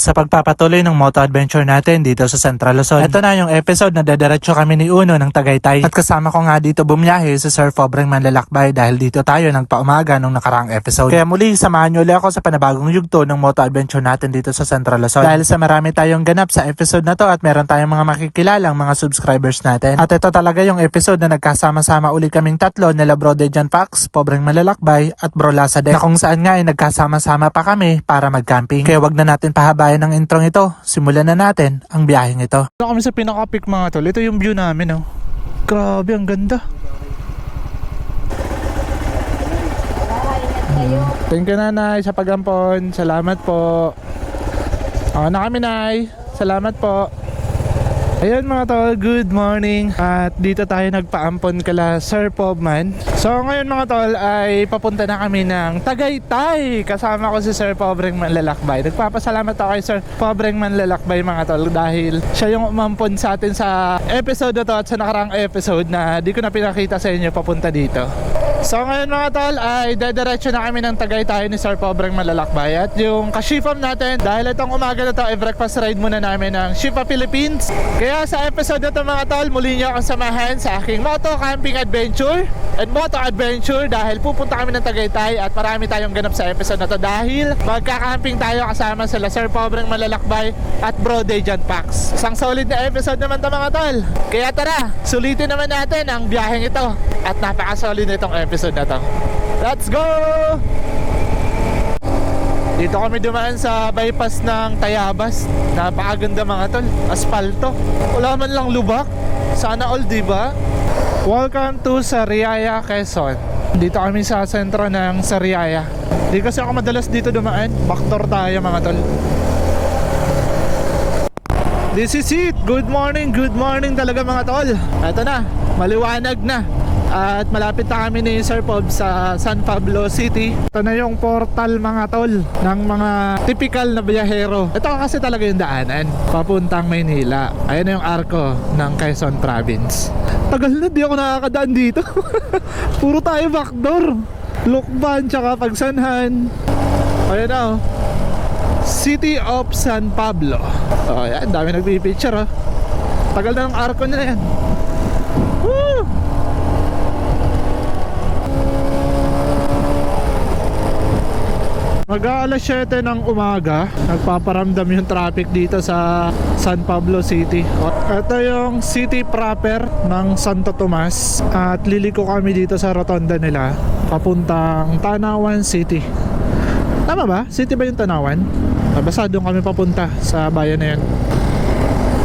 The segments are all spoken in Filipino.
sa pagpapatuloy ng moto adventure natin dito sa Central Luzon. Ito na yung episode na dadiretso kami ni Uno ng Tagaytay. At kasama ko nga dito bumiyahe si Sir Pobreng Manlalakbay dahil dito tayo nagpaumaga nung nakaraang episode. Kaya muli, samahan nyo ulit ako sa panibagong yugto ng moto adventure natin dito sa Central Luzon. Dahil sa marami tayong ganap sa episode na to at meron tayong mga makikilalang mga subscribers natin. At ito talaga yung episode na nagkasama-sama uli kaming tatlo nila Bro Dejan Pax, Pobreng Manlalakbay at Bro Lasadek, na kung saan nga ay nagkasama-sama pa kami para mag-camping. Kaya wag na natin pahabayan ng introng ito. Simulan na natin ang biyaheng ito. Ito kami sa pinaka-peak mga tol. Ito yung view namin, oh. Grabe, ang ganda. Thank you, Nanay, sa pag-ampon. Salamat po. Na kami, Nay. Salamat po. Ayun mga tol, good morning. At dito tayo nagpaampon kala Sir Pobman. So ngayon mga tol ay papunta na kami ng Tagaytay. Kasama ko si Sir Pobreng Manlalakbay. Nagpapasalamat ako kay Sir Pobreng Manlalakbay mga tol dahil siya yung umampon sa atin sa episode na to at sa nakarang episode na di ko na pinakita sa inyo papunta dito. So ngayon mga tol ay dediretso na kami ng Tagaytay ni Sir Pobreng Manlalakbay. At yung ka-shipam natin, dahil itong umaga na to ay breakfast ride muna namin ng Shipa Philippines. Kaya sa episode na to mga tol, muli niyo akong samahan sa aking moto camping adventure and moto adventure dahil pupunta kami ng Tagaytay at marami tayong ganap sa episode na to dahil magka-camping tayo kasama sila Sir Pobreng Manlalakbay at Bro Dejan Pax. Isang solid na episode naman to mga tol. Kaya tara, sulitin naman natin ang biyaheng ito at napaka-solid na itong episode na to. Let's go! Dito kami dumaan sa bypass ng Tayabas. Napakaganda mga tol. Aspalto. Wala man lang lubak. Sana all, diba? Welcome to Sariaya, Quezon. Dito kami sa sentro ng Sariaya. Di kasi ako madalas dito dumaan. Backdoor tayo mga tol. This is it. Good morning talaga mga tol. Ito na, maliwanag na. At malapit na kami ni Sir Pob sa San Pablo City. Ito na yung portal mga tol ng mga typical na biyahero. Ito kasi talaga yung daanan papuntang Maynila. Ayan na yung arko ng Quezon Province. Tagal na di ako nakakadaan dito. Puro tayo backdoor. Lukban tsaka Pagsanhan. Ayan na, oh. City of San Pablo. Oh, yan, dami nagpipicture, oh. Tagal na ng arko nila yan. Woo! Mag-aalas 7 ng umaga, nagpaparamdam yung traffic dito sa San Pablo City. Ito yung city proper ng Santo Tomas. At liliko kami dito sa rotonda nila papuntang Tanawan City. Tama ba? City ba yung Tanawan? Basta doon kami papunta sa bayan na yun.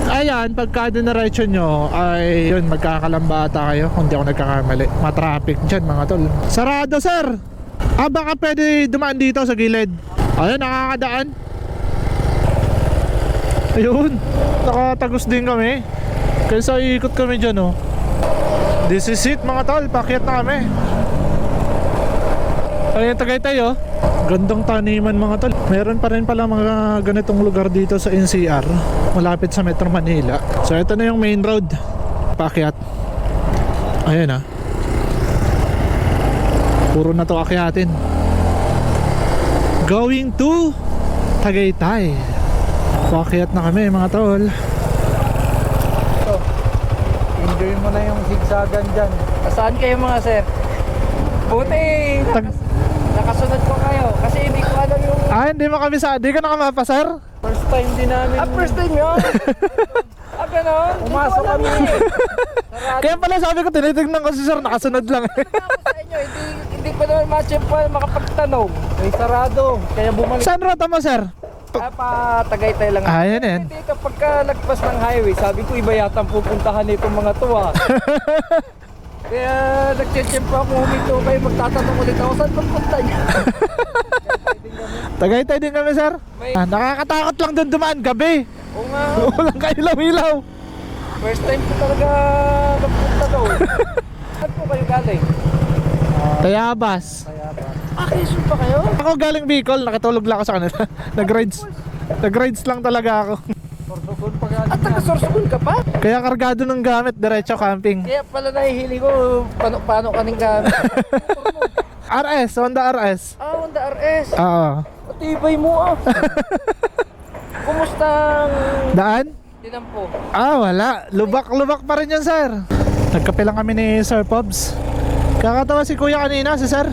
Ayan, pagka dinaretso nyo ay yun, magkakalamba ata kayo kung di ako nagkakamali. Matraffic dyan mga tol. Sarado sir! Baka pwede dumaan dito sa gilid. Ayun, nakakadaan. Ayun, nakatagos din kami. Kaysa ikot kami dyan, oh. This is it mga tol, pakyat na kami. Ayun, Tagaytay, oh. Gandang taniman mga tol. Meron pa rin pala mga ganitong lugar dito sa NCR, malapit sa Metro Manila. So ito na yung main road, pakyat. Ayun, ah. Puro na to akyatin. Going to Tagaytay. Pakyat na kami mga tol. So, enjoy mo na yung zigzagan dyan. Saan kayo mga sir? Buti nakasunod ko kayo kasi hindi ko alam yung... Hindi mo kami di ka nakamapa sir? First time din namin. First time yun? Ganon? Pumasok kami. Kaya pala sabi ko, tinitignan ko si sir, nakasunod lang. Sa inyo, hindi ko naman match pa makapagtanong. May sarado, kaya bumalik. Saan rota mo sir? Tagaytay lang. Yan yan. Dito pagka lagpas ng highway, sabi ko iba yata ang pupuntahan nitong mga to ah. Kaya nag-check pa ako, huminto kayo, magtatanong ulit ako, saan pupunta niya? Tagaytay din kami sir. Nakakatakot lang doon dumaan gabi. Oo nga. Walang kailaw-ilaw. First time ko talaga magpunta doon. Saan po kayo galing? Tayabas. Quezon pa kayo? Ako galing Bicol, nakatulog lang ako sa kanila. Nag-rides lang talaga ako. Sorsogon pa galing. Taga-Sorsogon ka pa? Kaya kargado ng gamit, diretso camping. Kaya pala nahihili ko, paano kaning gamit? Honda RS. Honda RS. Oo. Matibay mo ah. Kamustang Daan? tinampo? Ah, wala. Lubak pa rin yan, sir. Nagkape lang kami ni Sir Pobs. Kakatawa si Kuya kanina, si Sir.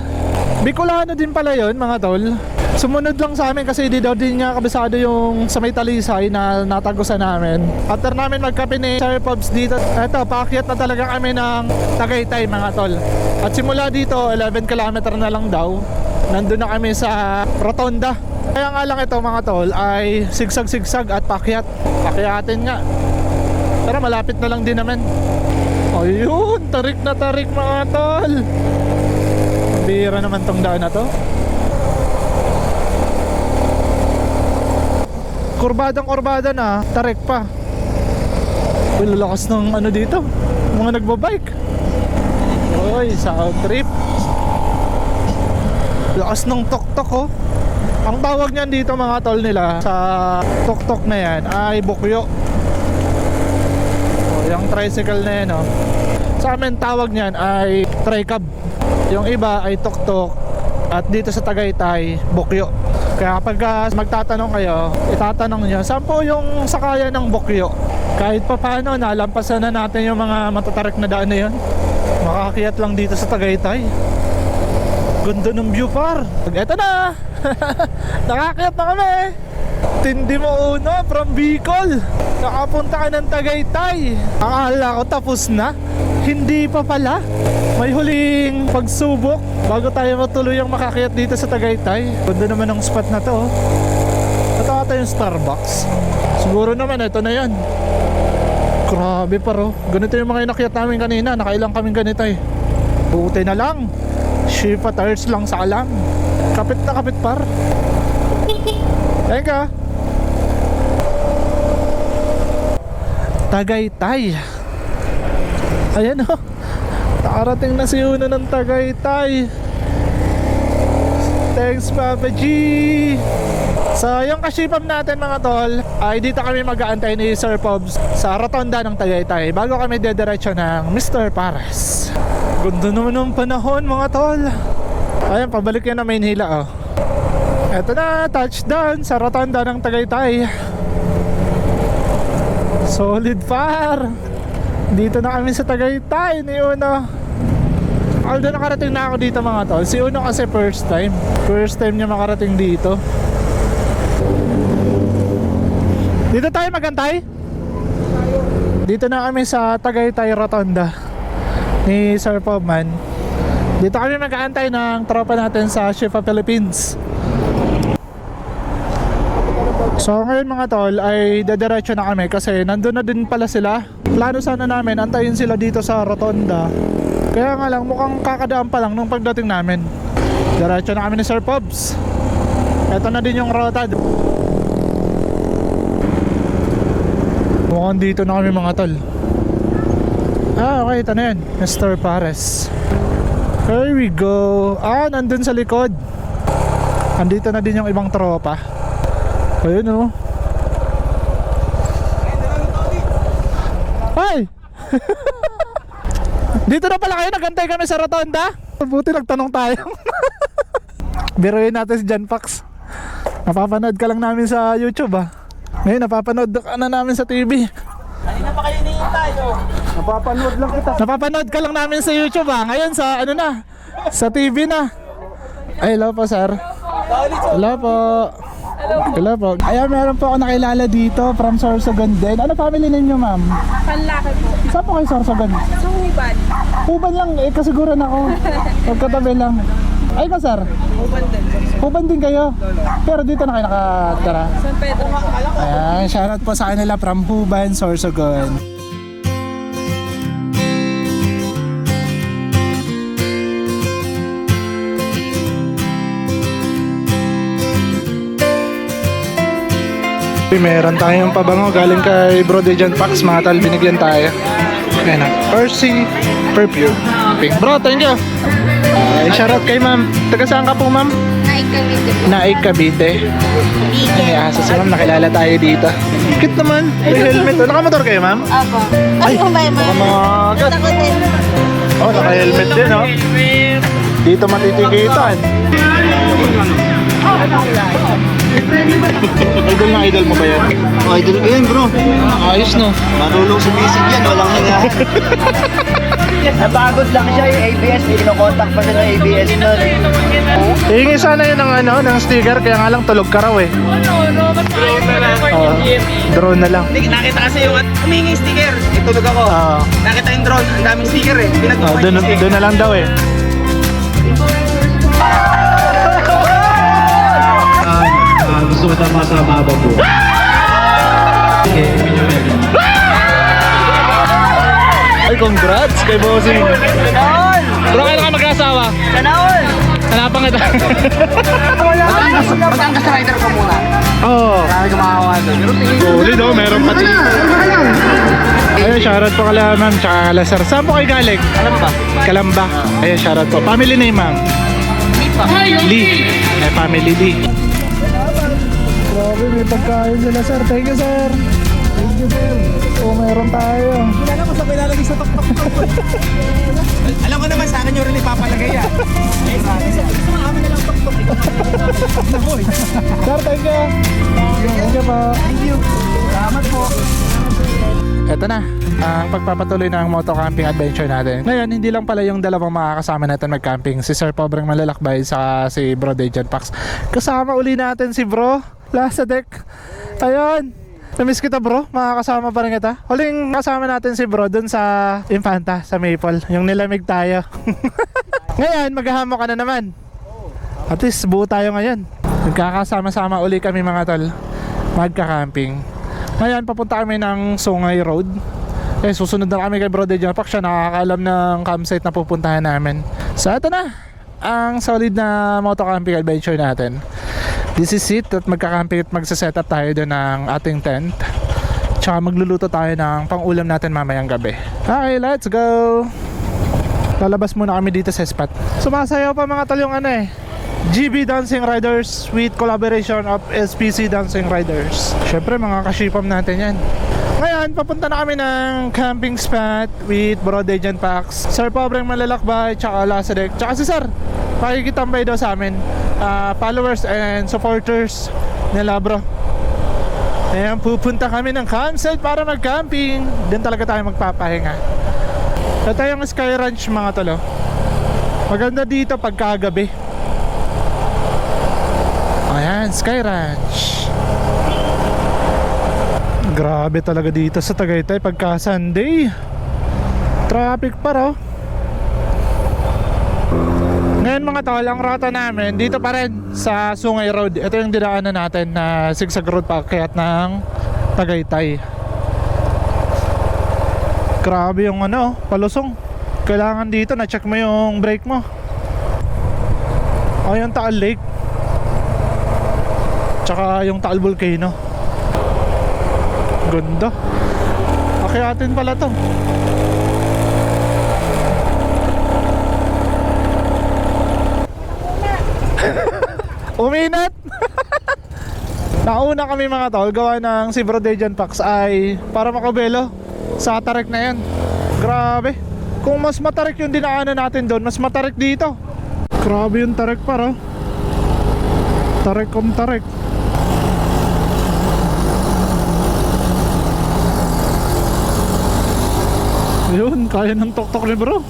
Bicolano din pala yon mga tol. Sumunod lang sa amin kasi di daw din niya kabisado yung sa may Talisay na natagusan namin. After namin magkape ni Sir Pobs dito, eto, paakyat na talaga kami ng Tagaytay mga tol. At simula dito, 11 km na lang daw. Nandun na kami sa Rotonda. Kaya nga lang ito mga tol ay sigsag-sigsag at paakyat. Paakyatin nga. Pero malapit na lang din naman. Ayun, tarik na tarik mga tol. Bira naman tong daan na to. Kurbadang-kurbada na, tarik pa. Uy, lalakas ng ano dito, mga nagbabike. Uy, sound trip. Lakas ng tok-tok oh. Ang tawag niyan dito mga tol nila sa tok-tok na yan ay bukyo. O, yung tricycle na yan oh. Sa amin tawag niyan ay tricab. Yung iba ay tok-tok. At dito sa Tagaytay, bukyo. Kaya kapag magtatanong kayo, itatanong nyo, saan po yung sakayan ng bukyo? Kahit pa paano, nalampasan na natin yung mga matatarik na daan na yun. Makakakiyat lang dito sa Tagaytay. Ganda ng view par. Eto na. Nakakiyat na kami. Tindi mo uno from Bicol. Nakapunta ka ng Tagaytay. Akala ko tapos na. Hindi pa pala. May huling pagsubok bago tayo matuloy ang makakiyat dito sa Tagaytay. Ganda naman ang spot na to. Ito ata yung Starbucks. Siguro naman ito na yan. Grabe paro. Ganito yung mga inakyat namin kanina. Nakailang kaming ganito eh. Buti na lang. Shifa tires lang sa alam. Kapit na kapit par. Ayan ka. Tagaytay. Ayan o. Nakarating na si Uno ng Tagaytay. Thanks Papa G. So yung kashipam natin mga tol ay dito kami mag-aantay ni Sir Pobs sa Rotonda ng Tagaytay bago kami dediretso ng Mr. Pares. Ganda naman ng panahon mga tol. Ayan, pabalik yan na Maynila oh. Eto na, touchdown sa Rotonda ng Tagaytay. Solid par. Dito na kami sa Tagaytay ni Uno. Although nakarating na ako dito mga tol. Si Uno kasi first time niya makarating dito. Dito tayo magantay. Dito na kami sa Tagaytay Rotonda ni Sir Pobman. Dito kami mag-aantay ng tropa natin sa Shifa Philippines. So ngayon mga tol ay dediretso na kami kasi nandun na din pala sila. Plano sana namin antayin sila dito sa Rotonda. Kaya nga lang mukhang kakadaan pa lang nung pagdating namin. Diretso na kami ni Sir Pobs. Ito na din yung rota. Mukhang dito na kami mga tol. Ah okay, ito na yan, Mr. Pares. Here we go. Ah, nandun sa likod. Andito na din yung ibang tropa. Ayun oh. Ay! Dito na pala kayo, nagantay kami sa Rotonda. Buti nagtanong tayo. Biruin natin si John Pax. Napapanood ka lang namin sa YouTube ah. Ngayon napapanood ka na namin sa TV. Kanina pa kayo hinihintay oh. Napapanood lang kita. Napapanood ka lang namin sa YouTube ah. Ngayon sa ano na, sa TV na. Ay, hello po sir. Hello po. Hello po. Ayan, meron po ako nakilala dito from Sorsogon din. Ano family name nyo ma'am? Panlaki po. Saan po kayo Sorsogon? Sa Huban. Huban lang, eh kasiguran ako. Magkatabi lang. Ay ka sir? Huban din. Huban din kayo? Pero dito na kayo nakatira. San Pedro. Ayan, shoutout po sa kanila from Huban, Sorsogon. Meron tayong pabango galing kay Bro Dejan Pax, mga tal, binigyan tayo. Ayan na, Percy Perfume Pink. Bro, thank you. Shoutout kay ma'am. Taga saan ka po ma'am? Naik Cavite. Ay, asa si ma'am, nakilala tayo dito. Cute naman, may helmet. Nakamotor kayo ma'am? Apo. Ay, kumbay mo. Mga Ako din. oh, naka-helmet din oh. Dito matitikitan. Idol na idol mo ba yan? Oh, idol ko yun, bro. Ayos no. Marulong sa basic yan, walang hiya. Napagod lang siya yung ABS, may kinokontak pa siya ng ABS nun. Hihingi sana yun ng sticker, kaya nga lang tulog ka raw eh. Drone na lang. Nakita kasi yung humingi sticker. Itulog ako. Oo. Nakita yung drone, ang daming sticker eh. Doon na lang daw eh. Gusto ko tama sa mababa po. Ay, congrats kay Bossing. Bro, kailan ka mag-asawa? Tanaol! Hanapan kita. Matangkas rider ko muna. Oo. Marami kumakawa doon. Solid oh, meron pati. Ayun, shoutout po kala ma'am, tsaka kala sir. Saan po kayo galing? Kalamba. Kalamba. Ayun, shoutout po. Family name ma'am? Lee. Ay, family Lee. Grabe, may pagkain sila sir. Thank you sir. Thank you sir. Oo, meron tayo. Kilala ko sa pilalagay sa tok-tok. Alam ko naman sa akin yung rin ipapalagay yan. Gusto mo amin na lang tok-tok. Sir, thank you. Thank you po. Thank you. Salamat po. Eto na, ang pagpapatuloy ng moto camping adventure natin. Ngayon, hindi lang pala yung dalawang makakasama natin mag-camping, si Sir Pobreng Malalakbay sa si Bro Dejan Pax. Kasama uli natin si Bro, last sa deck. Ayun, namiss kita bro, makakasama pa rin kita. Huling kasama natin si Bro dun sa Infanta, sa Maple, yung nilamig tayo. Ngayon, maghahamo ka na naman. At least buo tayo ngayon. Nagkakasama-sama uli kami mga tol, magka-camping. Ngayon, papunta kami ng Sungay Road. Susunod na kami kay Bro Dejan Pax, siya nakakaalam ng campsite na pupuntahan namin. So, ito na ang solid na moto camping adventure natin. This is it, at magka-camping at magsa-setup tayo doon ng ating tent. Tsaka magluluto tayo ng pang-ulam natin mamayang gabi. Okay, let's go! Lalabas muna kami dito sa spot. Sumasayaw pa mga tol yung GB Dancing Riders with collaboration of SPC Dancing Riders. Syempre mga kashipam natin yan. Ngayon, papunta na kami ng camping spot with Bro Dejan Pax, Sir Pobreng Malalakbay, tsaka Lasadek, tsaka si Sir pakikitambay daw sa amin, followers and supporters nila bro. Ayan, pupunta kami ng campsite para mag-camping. Doon talaga tayo magpapahinga. Ito yung Sky Ranch mga tolo. Maganda dito pagkagabi. Ayan, Sky Ranch. Grabe talaga dito sa Tagaytay pagka Sunday. Traffic pa raw. Ngayon mga tol, ang rata namin dito pa rin sa Sungay Road. Ito yung dinaanan natin na zigzag road paakyat ng Tagaytay. Grabe yung palusong. Kailangan dito na check mo yung brake mo. O yung Taal Lake, tsaka yung Taal Volcano. Ganda. Akyatin pala to. Uminat. Nauna kami mga tol, gawa ng si Bro Dejan Pax ay para makabelo sa tarik na yan. Grabe. Kung mas matarik yung dinaanan natin doon, mas matarik dito. Grabe yung tarik para. Tarik kung tarik. Yun, kaya ng tok-tok ni bro.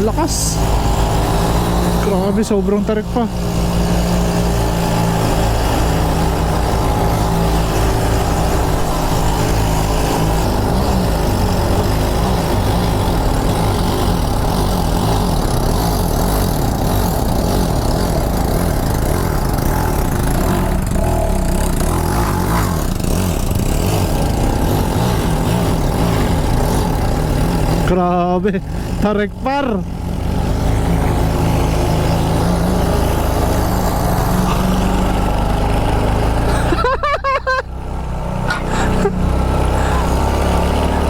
Lakas. Grabe, sobrang tarik pa. Grabe, tarik par.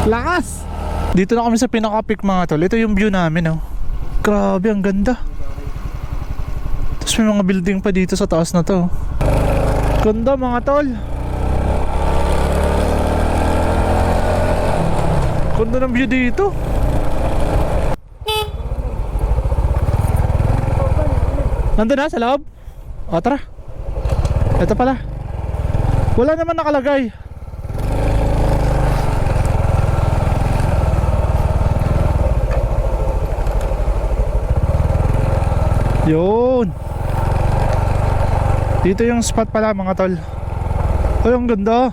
Lakas. Dito na kami sa pinaka-peak mga tol. Ito yung view namin Grabe, ang ganda. Tapos may mga building pa dito sa taas na to. Ganda mga tol. Ganda ng view dito. Nandun na sa loob? O tara. Ito pala. Wala naman nakalagay. Yun. Dito yung spot pala mga tol. Ay, ang ganda.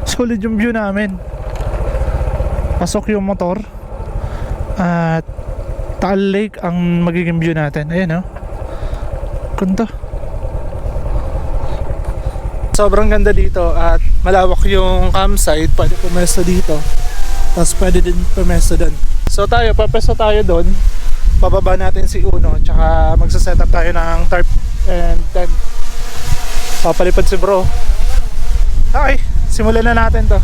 Solid yung view namin. Pasok yung motor. At Taal Lake ang magiging view natin. Ayan, oh. Ganda. Sobrang ganda dito at malawak yung campsite. Pwede pumesto dito. Tapos pwede din pumesto doon. So tayo, papesto tayo doon. Bababa natin si Uno. Tsaka magsaset up tayo ng tarp and tent. Papalipad si bro. Okay, simulan na natin to.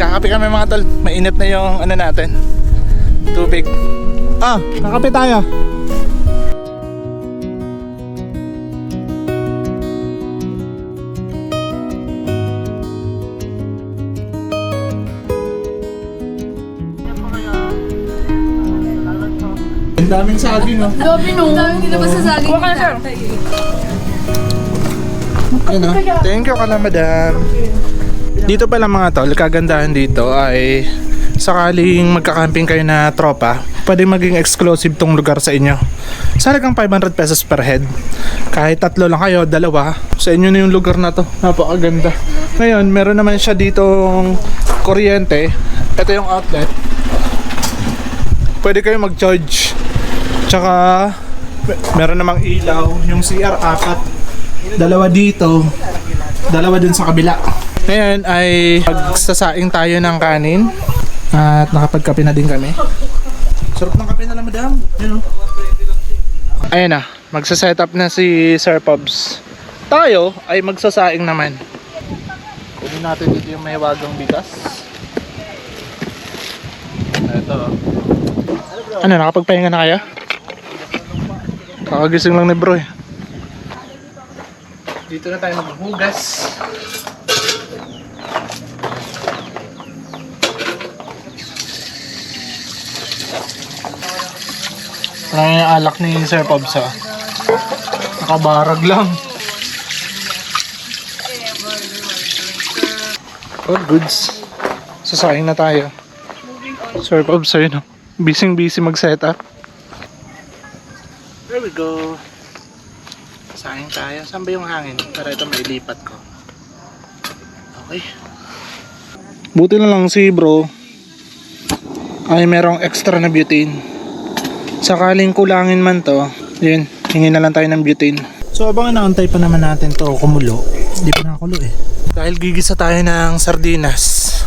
Kakape kami mga tol. Mainit na yung ano natin, tubig. Kakape tayo. Ang daming saging, oh. Grabe no. Dami nila ba sa saging? Kuha ka na, sir. Ayun, oh. Thank you kala madam. Dito pala mga tol, kagandahan dito ay sakaling magka-camping kayo na tropa, pwede maging exclusive tong lugar sa inyo. Sa halagang 500 pesos per head. Kahit tatlo lang kayo, dalawa, sa inyo na yung lugar na to. Napakaganda. Ngayon, meron naman siya ditong kuryente. Ito yung outlet. Pwede kayo mag-charge. Tsaka meron namang ilaw. Yung CR 4. Dalawa dito. Dalawa dun sa kabila. Ngayon ay magsasaing tayo ng kanin at nakapagkape na din kami. Sarap ng kape na lang madam. Yun, oh. Ayan na, magsaset up na si Sir Pobs. Tayo ay magsasaing naman. Kunin natin dito yung may wagang bigas. Ito. Ano, nakapagpahinga na kaya? Kakagising lang ni bro eh. Dito na tayo maghugas. Parang yung alak ni Sir Pobs, ha. Nakabarag lang. All goods. Sasayang na tayo. Sir Pobs, ayun, no? Busy mag-set up. There we go. Sasayang tayo. Saan ba yung hangin? Para ito mailipat ko. Okay. Buti na lang si bro ay merong extra na butane. Sakaling kulangin man to, yun, hingi na lang tayo ng butane. So abang inaantay pa naman natin to kumulo, hindi pa nakakulo eh. Dahil gigisa tayo ng sardinas,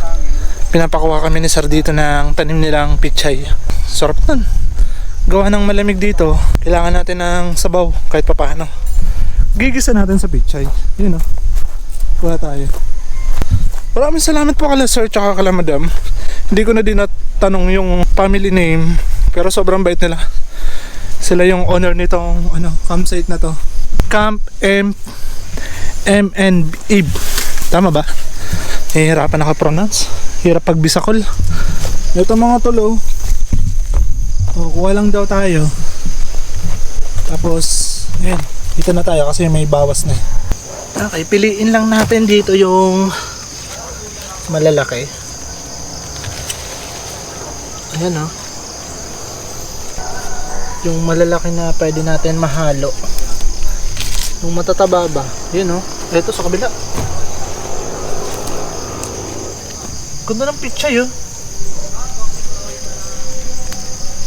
pinapakuha kami ni Sir dito ng tanim nilang pichay. Sarap nun. Gawa ng malamig dito, kailangan natin ng sabaw kahit papaano. Gigisa natin sa pichay, yun o. Kuha tayo. Maraming salamat po kala Sir tsaka kala Madam. Hindi ko na din natanong yung family name, pero sobrang bait nila. Sila yung owner nitong campsite na to. Camp M and Eve. Tama ba? hirapan nakapronounce. Hirap pag Bisakol. Ito mga tol, oh. Oh, kuha lang daw tayo. Tapos, ayan, dito na tayo kasi may bawas na. Okay, piliin lang natin dito yung malalaki. Ayan, oh. Yung malalaki na pwede natin mahalo. Yung matataba ba? Yun, oh. Ito sa kabila. Ganda ng picture, yun.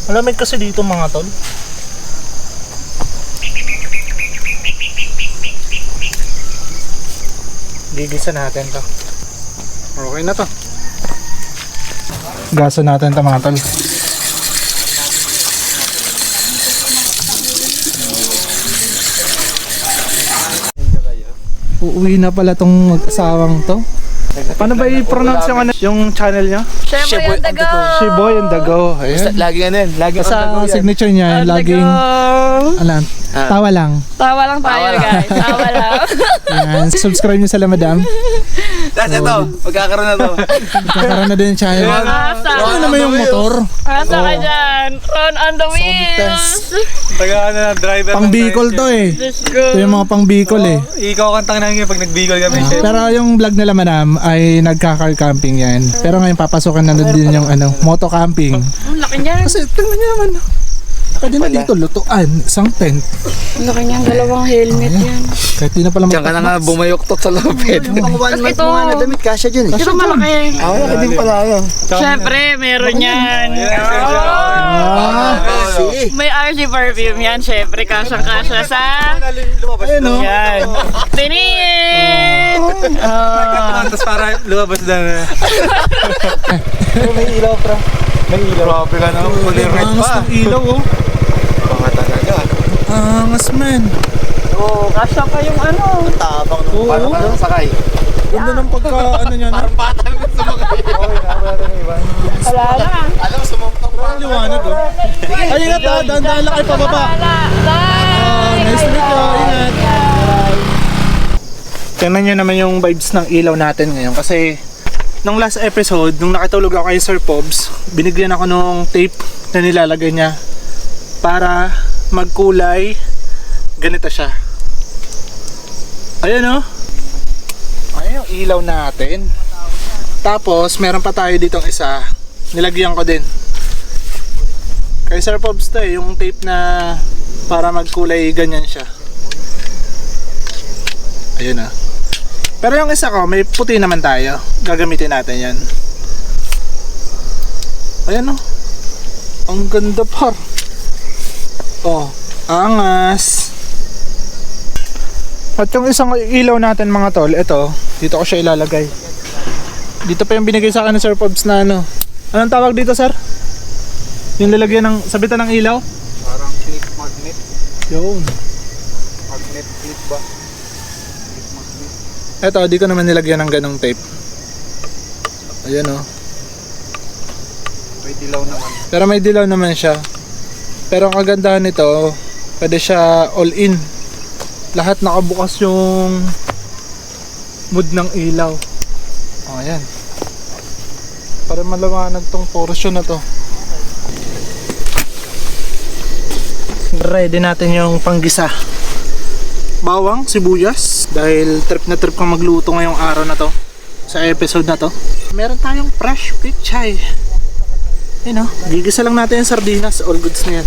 Malamig kasi dito mga tol. Gigisa natin to. Okay na to. Gasa natin to mga tol. Uuwi na pala tong mag-asawang to. Paano ba i-pronounce yung, yung channel niya? Sheboy on the go! Sheboy on the go. Ayan. Lagi ano yan, lagi Sa signature niya, On the laging go! alam, tawa lang. Tawa lang tayo guys. Tawa lang. Yan, subscribe niyo sa La Madam. Tapos ito, magkakaroon na to. Kakaroon na din yung channel. Asa? Ano naman yung motor? Asa ka dyan? Ron on the wheels! Taga ano na, driver. Pang Bicol to eh. Let's go! Ito yung mga pang Bicol eh. Ikaw kantang namin pag nag-Bicol kami, chef. Pero yung vlog nila Madam ay nagka-car camping yan. Pero ngayon papasukan na din yung ano, moto camping. Ang laki niyan. Kasi tingnan niyo naman. Pwede na dito lutuan, isang tent. Ang laki niyan. Dalawang helmet yan. Kahit di na pala Diyan ka na nga bumayoktot sa lupit. Yung mga 1 month Ito. mo nga na damit, kasya dyan eh. Ito malaki. Wala ka din pala ano. Siyempre, meron yan. Sige. May RC perfume yan. Siyempre, kasyang-kasya sa... Ayun o. Yan. Tinin! Tapos para lumabas na. May ilaw, pra. May ilaw. Grabe ka na, fully red Angas pa. ng ilaw oh. Mga talaga. Angas man. Oh, kasya pa yung ano. Tapang Oo. nung parang ano sakay. Ganda ng pagka ano niya na. Patang mo sumakay. Okay na, wala na iba. Wala na. Alam, sumampak pa. Ang liwanag oh. Ay ingat ah, dahan-dahan lang kayo pababa. Wala. Bye! Nice to meet you. Ingat. Tingnan nyo naman yung vibes ng ilaw natin ngayon kasi nung last episode, nung nakatulog ako kay Sir Pobs, binigyan ako nung tape na nilalagay niya para magkulay ganito siya. Ayan o. Ayan yung ilaw natin. Tapos meron pa tayo ditong isa, nilagyan ko din kay Sir Pobs to eh, yung tape na para magkulay ganyan siya. Ayun ah. Pero yung isa ko, may puti naman tayo. Gagamitin natin yan. Ayan oh. Ang ganda par. Oh, angas. At yung isang ilaw natin mga tol, ito, dito ko siya ilalagay. Dito pa yung binigay sa akin ng Sir Pobs na ano. Anong tawag dito sir? Yung lalagyan ng, sabitan ng ilaw? Parang clip magnet. Yun. Magnet clip ba? Eto, di ko naman nilagyan ng ganong tape. Ayan oh. May dilaw naman. Pero may dilaw naman siya. Pero ang kagandahan nito, pwede siya all in. Lahat nakabukas yung mood ng ilaw. Oh, ayan. Para maliwanag tong portion na to. Ready natin yung panggisa. Bawang, sibuyas. Dahil trip na trip kang magluto ngayong araw na to. Sa episode na to. Meron tayong fresh pichay. Ayun o. Gigisa lang natin yung sardinas. All goods na yan.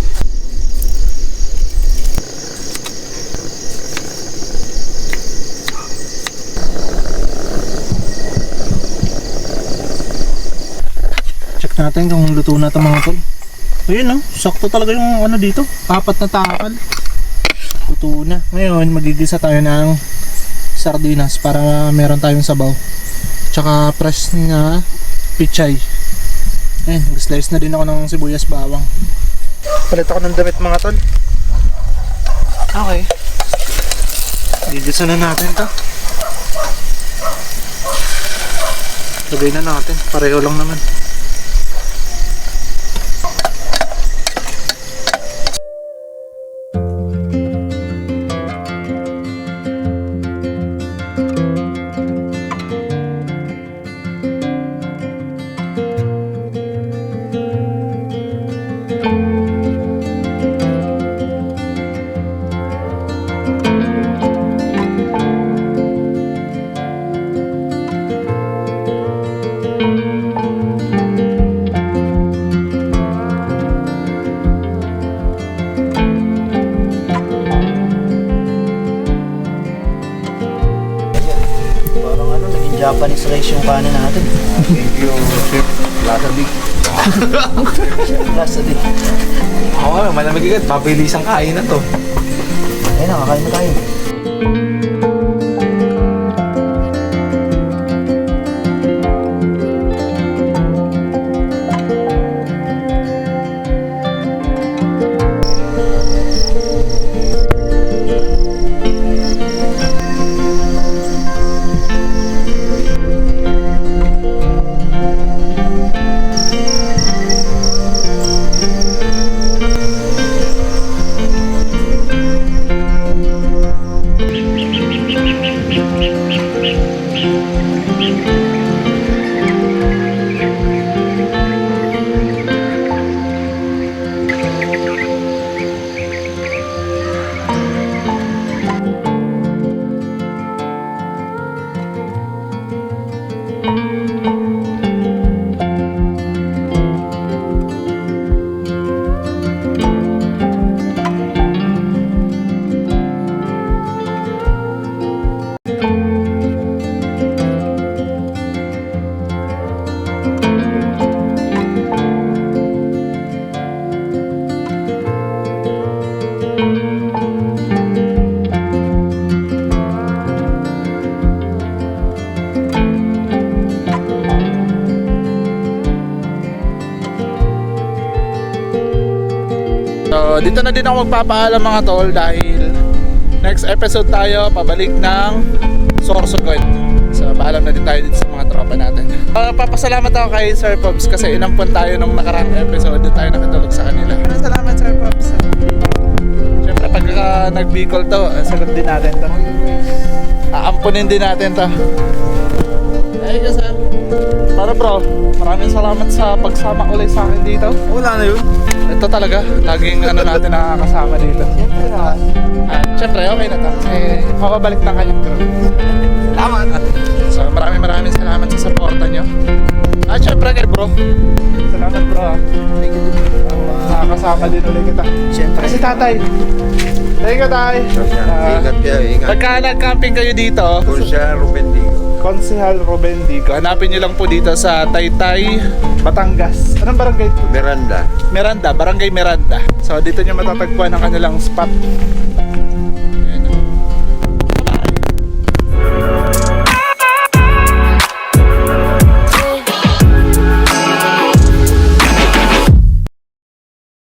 Check natin kung luto na ito mga tol. Ayun o. Sakto talaga yung ano dito. 4 na takal. Luto na. Ngayon magigisa tayo ng sardinas para meron tayong sabaw. Tsaka fresh na pichay. Ayun, nag-slice na din ako ng sibuyas bawang. Palit ako ng damit mga tol. Okay. Gigisa na natin to. Lagay na natin. Pareho lang naman. Japanese rice yung kanin natin. Thank you, Chef Lasabi. Last day. Oo, malamig agad. Mabilis ang kain na to. Ayun, nakakain na tayo. So, dito na din ako magpapaalam mga tol dahil next episode tayo pabalik ng Sorsogon. So, paalam na din tayo dito sa mga tropa natin. Papasalamat ako kay Sir Pops kasi inampun tayo nung nakarang episode. Doon tayo nakatulog sa kanila. Salamat Sir Pops. Siyempre pag nag-Bicol to, sagot din natin to. Aampunin din natin to. Thank you sir. Para bro, maraming salamat sa pagsama ulit sa akin dito. Wala na yun. Ito talaga, laging ano natin nakakasama dito. Siyempre na. At syempre, okay na to. Kasi mababalik na kanyang crew. Salamat. So maraming salamat sa supporta nyo. At syempre kay bro. Salamat bro ha. Thank you. Nakakasama din ulit kita. Siyempre. Kasi tatay. Thank you tay. Ingat kayo, ingat. Pagka nag-camping kayo dito, Kursya Rubendigo. Konsehal Rubendigo. Hanapin nyo lang po dito sa Taytay, Batangas. Anong barangay po? Miranda. Miranda, Barangay Miranda. So dito nyo matatagpuan ang kanilang spot.